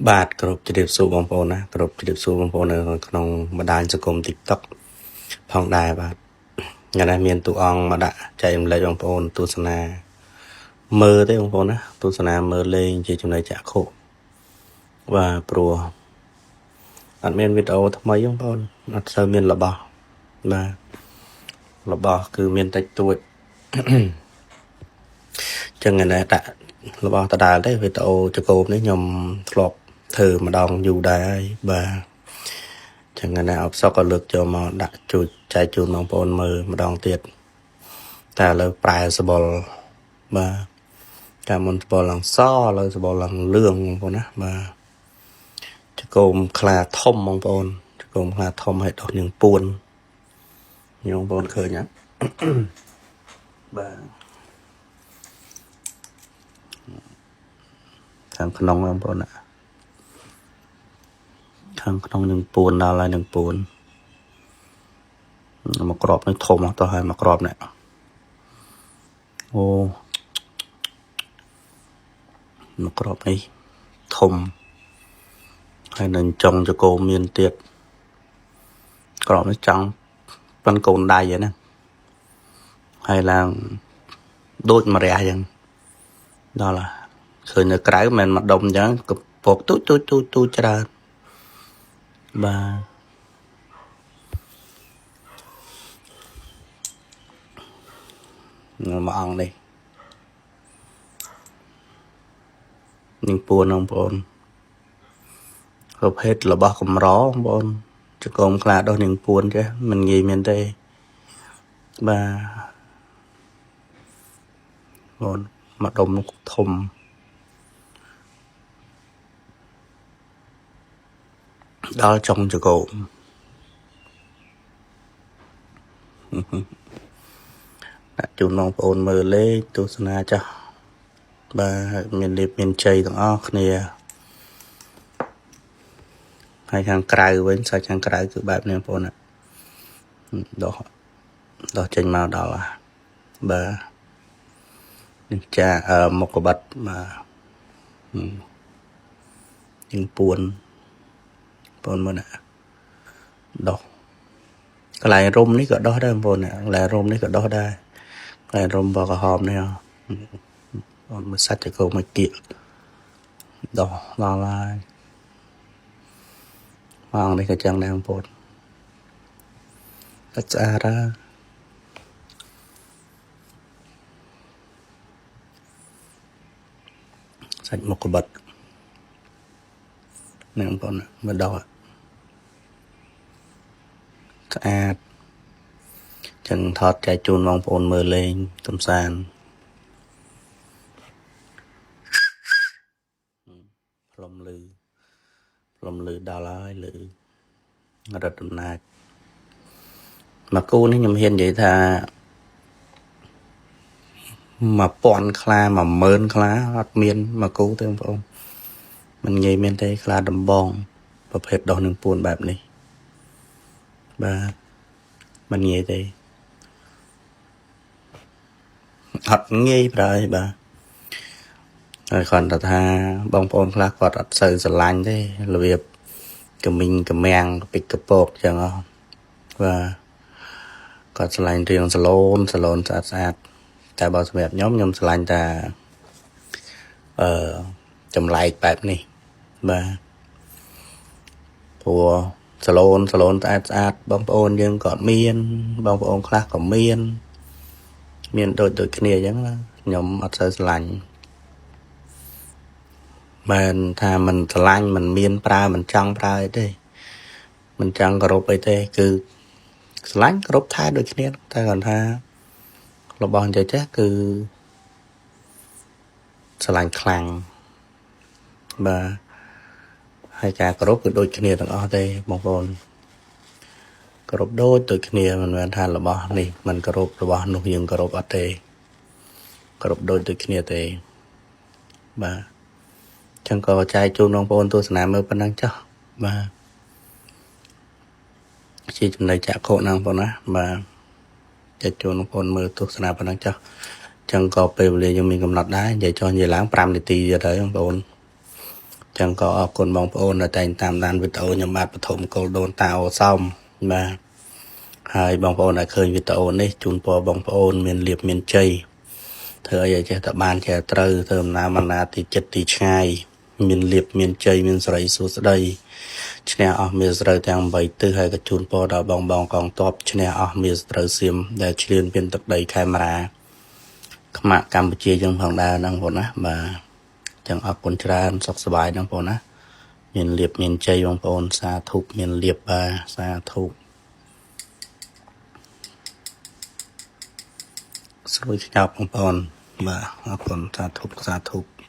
បាទគ្រប់ជ្រាបសួរបងប្អូនណាគ្រប់ជ្រាបសួរបងប្អូននៅក្នុងបណ្ដាញសង្គម TikTok ផងដែរបាទថ្ងៃនេះមានតួអង្គមកដាក់ចែករំលែកបងប្អូនទស្សនាមើលទេបងប្អូនណាទស្សនាមើលលេងជាចំណីចក្ខុបាទព្រោះអត់មានវីដេអូថ្មីបងប្អូនអត់សូវមានរបស់បាទរបស់គឺមានតិចតួចចឹងថ្ងៃនេះដាក់របស់ដដែលទេវីដេអូចកោបនេះខ្ញុំធ្លាប់ធ្វើម្ដងយូរដែរហើយបាទចឹងណាអបសុកក៏លើកយកមកដាក់ជួយចែកជូនបងប្អូនមើលម្ដងទៀតតែឥឡូវប្រែសបល់បាទតែមុនសបល់ឡើងសឥឡូវសបល់ឡើងលឿងបងប្អូនណាបាទចកោមខ្លាធំបងប្អូនចកោមខ្លាធំឲ្យដោះនាងពួនបងប្អូនឃើញហ៎បាទខាងក្នុងបងប្អូនណាខាងក្នុងនឹងពួនដល់ហើយនឹងពួនមកក្របនឹងធំអត់ទៅហើយមកក្របនេះអូមកក្របនេះធំហើយនឹងចុងចកោមមានទៀតក្របនេះចង់ប៉ុនកូនដៃហ្នឹងហើយឡើងដូចម្រះអញ្ចឹងដល់ហើយឃើញនៅក្រៅមិនមកដុំអញ្ចឹងកពកទូចច្រើនបាទមួយអង្គនេះនឹងពួនបងប្អូនប្រភេទរបស់កម្របងប្អូនចកោមខ្លាដោះនឹងពួនចេះមិនងាយមានទេបាទបងមកដុំធំដល់ចុងចកោមដាក់ជូនបងប្អូនមើលលេខទស្សនាចាស់បាទមានលេបមានជ័យទាំងអស់គ្នាហើយខាងក្រៅវិញសាច់ខាងក្រៅគឺបែបនេះបងប្អូនដោះចេញមកដល់បាទនេះចាមុខកបាត់បាទនឹងពួនបងមើលណាដោះកន្លែងរុំនេះក៏ដោះដែរបងប្អូនកន្លែងរុំនេះក៏ដោះដែរកន្លែងរុំបកក្រហមនេះបងមើលសាច់ចកោមកគៀកដោះដល់ហើយមកនេះក៏ចឹងដែរបងប្អូនស្អាតសាច់មុខកបាត់នេះបងប្អូនមើលដោះស្អាតចឹងថតចែកជូនបងប្អូនមើលលេងកំសាន្តផ្លុំលឺដល់ហើយលឺរត់ដំណើរមកគូនេះខ្ញុំហ៊ាននិយាយថា1000ខ្លា10000ខ្លាអត់មានមកគូទេបងប្អូនមិនងាយមានទេខ្លាដំបងប្រភេទដោះនឹងពួនបែបនេះបាទមិនងាយទេអត់ងាយប្រើឯបាទហើយគាត់ថាបងប្អូនខ្លះគាត់អត់សូវស្រឡាញ់ទេរបៀបកមីងកមាំងពីកពកចឹងបាទគាត់ស្រឡាញ់រៀងសាឡូនស្អាតតែបើសម្រាប់ខ្ញុំស្រឡាញ់តែចម្លែកបែបនេះបាទព្រោះសាឡូនស្អាតបងប្អូនយើងក៏មានបងប្អូនខ្លះក៏មានដូចគ្នាអញ្ចឹងខ្ញុំអត់សូវស្រឡាញ់មិនថាមិនស្រឡាញ់មិនមានប្រើមិនចង់ប្រើអីទេមិនចង់គោរពអីទេគឺស្រឡាញ់គោរពថែដូចគ្នាតែគាត់ថារបស់អញ្ចឹងចេះគឺស្រឡាញ់ខ្លាំងបាទហើយការគោរពគឺដូចគ្នាទាំងអស់ទេបងប្អូនគោរពដូចគ្នាមិនមែនថារបស់នេះមិនគោរពរបស់នោះយើងគោរពអត់ទេគោរពដូចគ្នាទេបាទចឹងក៏ចែកជូនបងប្អូនទស្សនាមើលប៉ុណ្ណឹងចុះបាទជាចំណីចក្ខុណាបងប្អូនណាបាទចែកជូនបងប្អូនមើលទស្សនាប៉ុណ្ណឹងចុះចឹងក៏ពេលវេលាយើងមានកំណត់ដែរនិយាយចុះនិយាយឡើង5នាទីទៀតហើយបងប្អូន ចឹងក៏អរគុណបងប្អូនដែលតែងតាមដានវីដេអូខ្ញុំបាទបឋមកូលដូនតាអូសំបាទហើយបងប្អូនដែលឃើញវីដេអូនេះជូនពរបងប្អូនមានលៀបមានជ័យធ្វើអីឲ្យចេះតែបានចេះត្រូវធ្វើដំណើរមកណាទីចិត្តទីឆ្ងាយមានលៀបមានជ័យមានសេរីសួស្តីឈ្នះអស់មានស្រូវទាំង3ទិសហើយក៏ជូនពរដល់បងកងទ័ពឈ្នះអស់មានស្រូវសៀមដែលឈ្លានពានទឹកដីខេមរាខ្មាក់កម្ពុជាយើងផងដែរហ្នឹងបងណាបាទចឹងអរគុណច្រើនសុខសប្បាយហ្នឹងបងណាមានលៀបមានជ័យបងប្អូនសាធុមានលៀបបាទសាធុស្រួយខ្ញប់បងប្អូនបាទអរគុណសាធុ